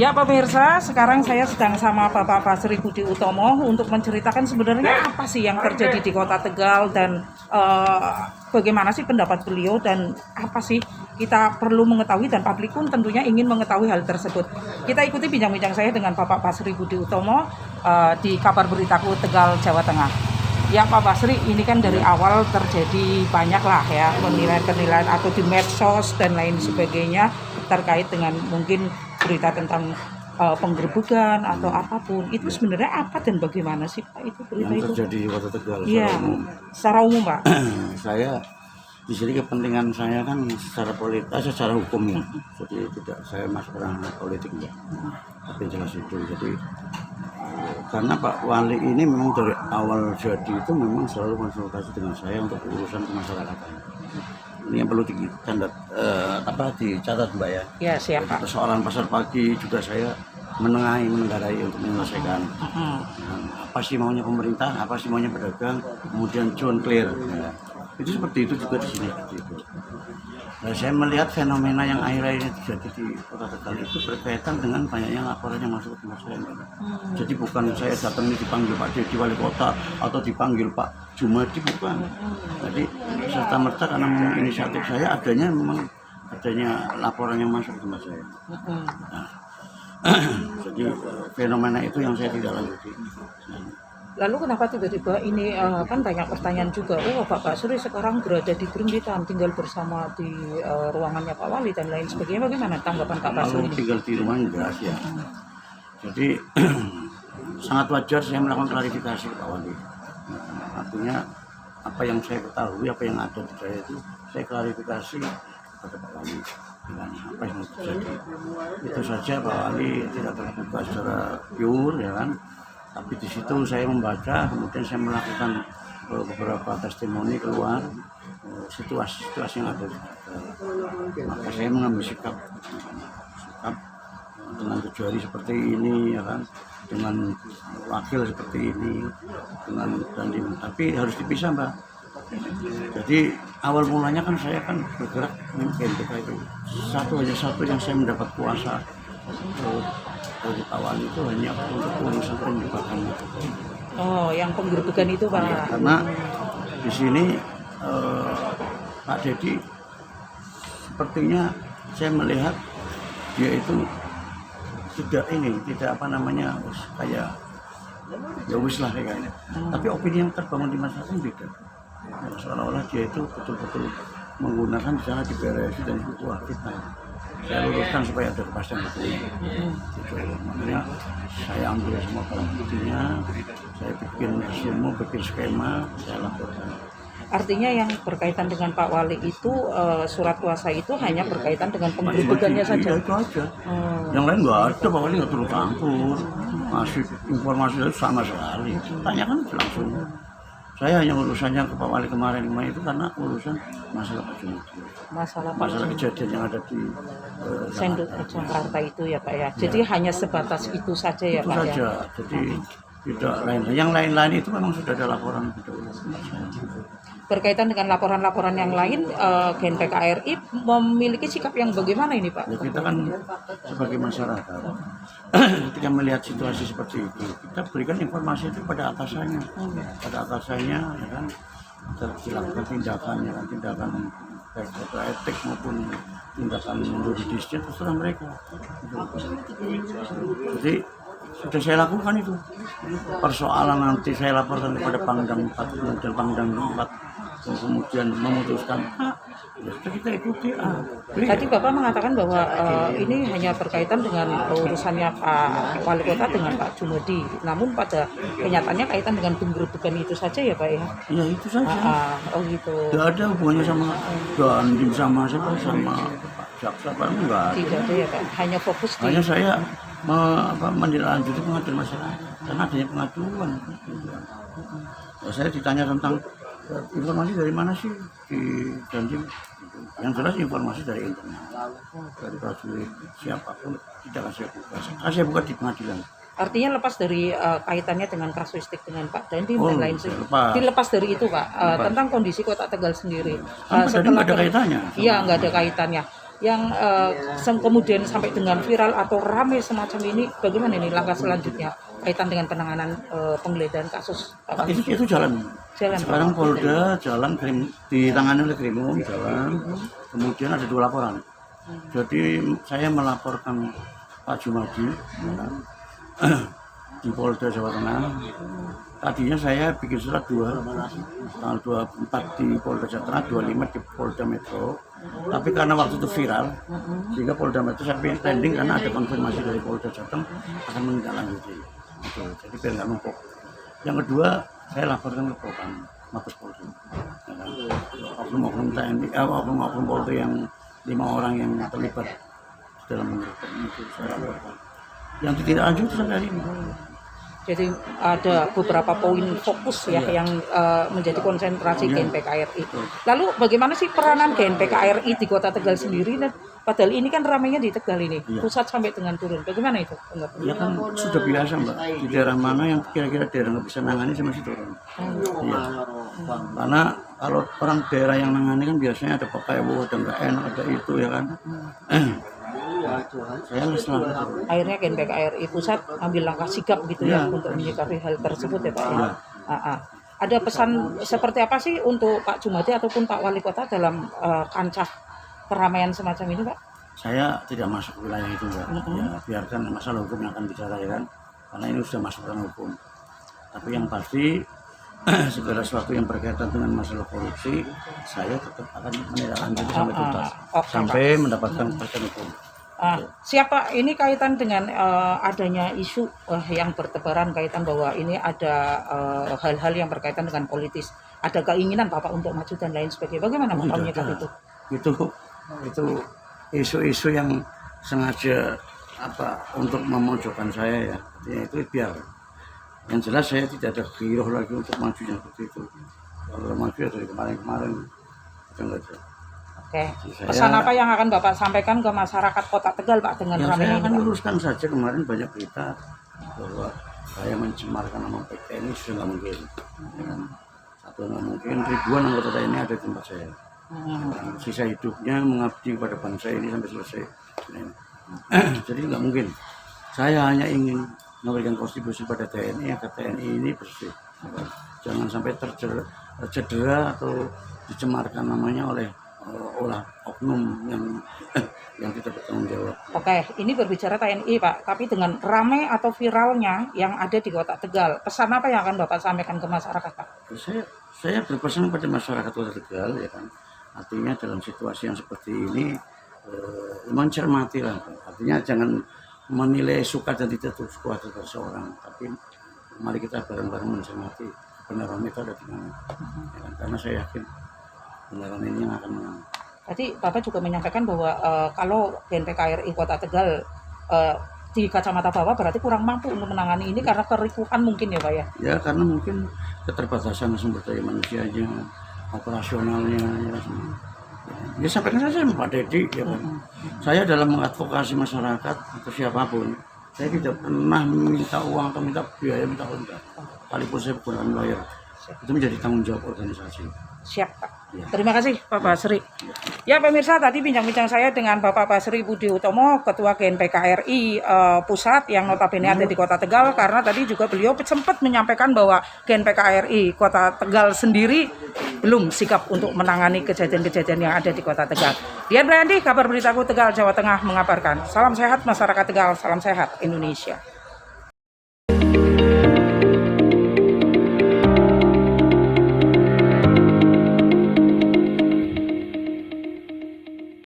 Ya pemirsa, sekarang saya sedang sama Bapak Basri Budi Utomo untuk menceritakan sebenarnya apa sih yang terjadi di Kota Tegal dan bagaimana sih pendapat beliau dan apa sih kita perlu mengetahui dan publik pun tentunya ingin mengetahui hal tersebut. Kita ikuti bincang-bincang saya dengan Bapak Basri Budi Utomo di Kabar Beritaku Tegal, Jawa Tengah. Ya Pak Basri, ini kan dari awal terjadi banyak lah ya penilaian-penilaian atau di medsos dan lain sebagainya terkait dengan mungkin berita tentang penggerbegan atau apapun. Itu sebenarnya apa dan bagaimana sih Pak itu berita yang itu? terjadi di Kota Tegal Iya, secara umum Pak. Saya di sini kepentingan saya kan secara politik, secara hukum ya. Jadi tidak saya masuk ranah politik ya. Tapi jelas itu. Jadi karena Pak Wali ini memang dari awal jadi itu memang selalu konsultasi dengan saya untuk urusan kemasyarakatan. Ini yang perlu dicatat Mbak ya. Ya siap Pak. Persoalan pasar pagi juga saya menenggarai untuk menyelesaikan. Apa sih maunya pemerintah, apa sih maunya pedagang, kemudian cuan clear. Ya. Itu seperti itu juga di sini seperti itu. Nah, saya melihat fenomena yang akhir-akhir ini terjadi di Kota Tegal itu berkaitan dengan banyaknya laporan yang masuk ke tempat saya. Jadi bukan saya datang ini dipanggil Pak Dedi Wali Kota atau dipanggil Pak Jumadi, bukan. Jadi serta merta karena memang inisiatif saya adanya laporan yang masuk ke tempat saya. Nah, jadi fenomena itu yang saya tidak lanjuti. Lalu kenapa tiba-tiba ini kan banyak pertanyaan juga, Pak Basri sekarang berada di Grimbitan, tinggal bersama di ruangannya Pak Wali dan lain sebagainya. Bagaimana tanggapan Pak Basri ini? Tinggal di rumah jelas ya. Jadi sangat wajar saya melakukan klarifikasi ke Pak Wali. Artinya apa yang saya ketahui, apa yang ada di saya itu saya klarifikasi kepada Pak Wali dengan apa yang terjadi. Itu saja Pak Wali tidak terbuka secara pure ya kan. Tapi di situ saya membaca, kemudian saya melakukan beberapa testimoni keluar situasi yang ada. Maka saya mengambil sikap dengan kecuali seperti ini, ya kan, dengan wakil seperti ini, tapi harus dipisah Mbak. Jadi awal mulanya kan saya kan bergerak mungkin itu satu yang saya mendapat kuasa dari Pak Wali itu hanya untuk urusan penyebabkan itu. Oh, yang penggerbegan itu Pak? Ya, karena di sini Pak Dedi sepertinya saya melihat dia itu tidak kayak ya wis lah kayaknya. Tapi opini yang terbangun di masyarakat beda. Ya, seolah-olah dia itu betul-betul menggunakan di sana diberesi dan itu fitnah. Saya luruskan supaya ada kepastian hukum. Makanya saya ambil semua barang buktinya, saya bikin skema, saya laporkan. Artinya yang berkaitan dengan Pak Wali itu surat kuasa itu hanya berkaitan dengan penggerbegannya saja. Itu aja. Yang lain nggak ada, Pak Wali nggak turun campur. Masih informasi itu sama sekali. Tanyakan langsung. Saya hanya urusannya ke Pak Wali kemarin itu karena urusan masalah Pak Jumadi. Masalah kejadian yang ada di Jakarta itu ya Pak ya. Jadi hanya sebatas itu saja ya Pak ya. Itu saja. Jadi tidak lain. Yang lain-lain itu memang sudah ada laporan. Berkaitan dengan laporan-laporan yang lain, Gen.PK RI memiliki sikap yang bagaimana ini Pak? Ya, kita kan sebagai masyarakat, ketika melihat situasi seperti itu, kita berikan informasi itu pada atasannya, ya kan, dilakukan tindakan baik etik maupun tindakan yuridisnya terserah mereka. Jadi sudah saya lakukan itu. Persoalan nanti saya laporkan kepada Pangdam 4 dan Pangdam 4 kemudian memutuskan ya kita ikuti. Tadi Bapak mengatakan bahwa ini hanya berkaitan dengan urusannya Pak Wali Kota dengan Pak Jumadi, namun pada kenyataannya kaitan dengan penggerbegan itu saja ya Pak ya? Iya itu saja. Oh gitu. Tidak ada hubungannya sama Dandim sama Pak Jaksa Pak, enggak. Tidak ada ya Pak, hanya fokus di... Hanya saya menindaklanjuti pengaduan masyarakat karena adanya pengaduan. Saya ditanya tentang informasi dari mana sih di Dandim? Yang jelas informasi dari internal, dari prajurit siapapun tidak saya buka di pengadilan. Artinya lepas dari kaitannya dengan kasuistik dengan Pak Dandim dan lain sebagainya. Dilepas dari itu Pak, tentang kondisi Kota Tegal sendiri. Setelah nggak ada kaitannya. Iya, nggak ada kaitannya. yang kemudian sampai dengan viral atau ramai semacam ini, bagaimana ini langkah selanjutnya kaitan dengan penanganan penggeledahan kasus Itu jalan. jalan? Sekarang Polda jalan ditangani oleh Krimum jalan. Kemudian ada 2 laporan. Jadi saya melaporkan Pak Jumadi di Polda Jawa Tengah. Tadinya saya bikin surat 2, tanggal 24 di Polda Jawa Tengah, 25 di Polda Metro. Tapi karena waktu itu viral, sehingga Polda Metro sampai pending karena ada konfirmasi dari Polda Jateng akan menindaklanjuti. Gitu. Jadi biar nggak numpuk. Yang kedua, saya laporkan ke Propam, Mabes Polri. Ya kan? Oknum-oknum TNI, oknum-oknum Polri yang 5 orang yang terlibat dalam mengerjakan itu saya laporkan. Yang tidak lanjut sampai hari ini. Jadi ada beberapa poin fokus ya yang menjadi konsentrasi GNPK RI. Lalu bagaimana sih peranan GNPK RI di Kota Tegal sendiri? Dan padahal ini kan ramainya di Tegal ini, pusat sampai dengan turun. Bagaimana itu? Ya kan sudah biasa Mbak. Di daerah mana yang kira-kira daerah nggak bisa nangani saya masih turun. Iya. Karena kalau orang daerah yang nangani kan biasanya ada pakai ada nggak enak, ada itu ya kan. Saya selalu turun. Akhirnya GNPK RI pusat ambil langkah sikap gitu ya untuk menyikapi hal tersebut ya Pak ya. Ada pesan seperti apa sih untuk Pak Jumadi ataupun Pak Wali Kota dalam kancah keramaian semacam ini Pak? Saya tidak masuk ke wilayah itu Mbak. Ya, biarkan masalah hukum yang akan bicara ya kan. Karena ini sudah masuk ranah hukum. Tapi yang pasti segala sesuatu yang berkaitan dengan masalah korupsi, saya tetap akan menindaklanjuti sampai tuntas, sampai mendapatkan kepastian hukum. Siapa ini kaitan dengan adanya isu yang bertebaran kaitan bahwa ini ada hal-hal yang berkaitan dengan politis, ada keinginan Bapak untuk maju dan lain sebagainya. Bagaimana Bapak menyikapi itu? Itu isu-isu yang sengaja untuk memojokkan saya ya. Itu biar. Yang jelas saya tidak ada giroh lagi untuk maju yang seperti itu. Kalau maju ya dari kemarin-kemarin itu enggak ada. Oke. Pesan apa yang akan Bapak sampaikan ke masyarakat Kota Tegal Pak dengan ramainya? Saya akan luruskan saja, kemarin banyak berita bahwa saya mencemarkan nama TNI sudah nggak mungkin. Satu nggak mungkin, ribuan anggota TNI ada di tempat saya. Sisa hidupnya mengabdi kepada bangsa ini sampai selesai. Jadi nggak mungkin. Saya hanya ingin memberikan kontribusi pada TNI agar TNI ini bersih. Jangan sampai tercedera atau dicemarkan namanya oleh oknum yang tidak bertanggung jawab. Oke, ini berbicara TNI Pak, tapi dengan ramai atau viralnya yang ada di Kota Tegal, pesan apa yang akan Bapak sampaikan ke masyarakat Pak? Saya berpesan kepada masyarakat Kota Tegal ya kan, artinya dalam situasi yang seperti ini mencermati lah, artinya jangan menilai suka dan tidak suka terhadap seorang, tapi mari kita bareng-bareng mencermati kebenaran itu ada di mana, ya kan? Karena saya yakin kebenaran ini yang akan menang. Tadi Bapak juga menyampaikan bahwa kalau GNPK RI Kota Tegal di kacamata Bapak berarti kurang mampu untuk menangani ini karena kericuhan mungkin ya Pak ya? Ya karena mungkin keterbatasan sumber daya manusianya, operasionalnya ya sampaikan saja Pak Dedi ya kan. Saya dalam mengadvokasi masyarakat atau siapapun, saya tidak pernah minta uang atau minta biaya, minta kontak. Sekalipun saya bukan lawyer, itu menjadi tanggung jawab organisasi. Siap Pak. Terima kasih Pak Basri. Ya pemirsa, tadi bincang-bincang saya dengan Bapak Basri Budi Utomo, Ketua GNPK RI Pusat yang notabene ada di Kota Tegal, karena tadi juga beliau sempat menyampaikan bahwa GNPK RI Kota Tegal sendiri belum sikap untuk menangani kejadian-kejadian yang ada di Kota Tegal. Dian Briandi, Kabar Beritaku Tegal, Jawa Tengah mengabarkan. Salam sehat masyarakat Tegal, salam sehat Indonesia.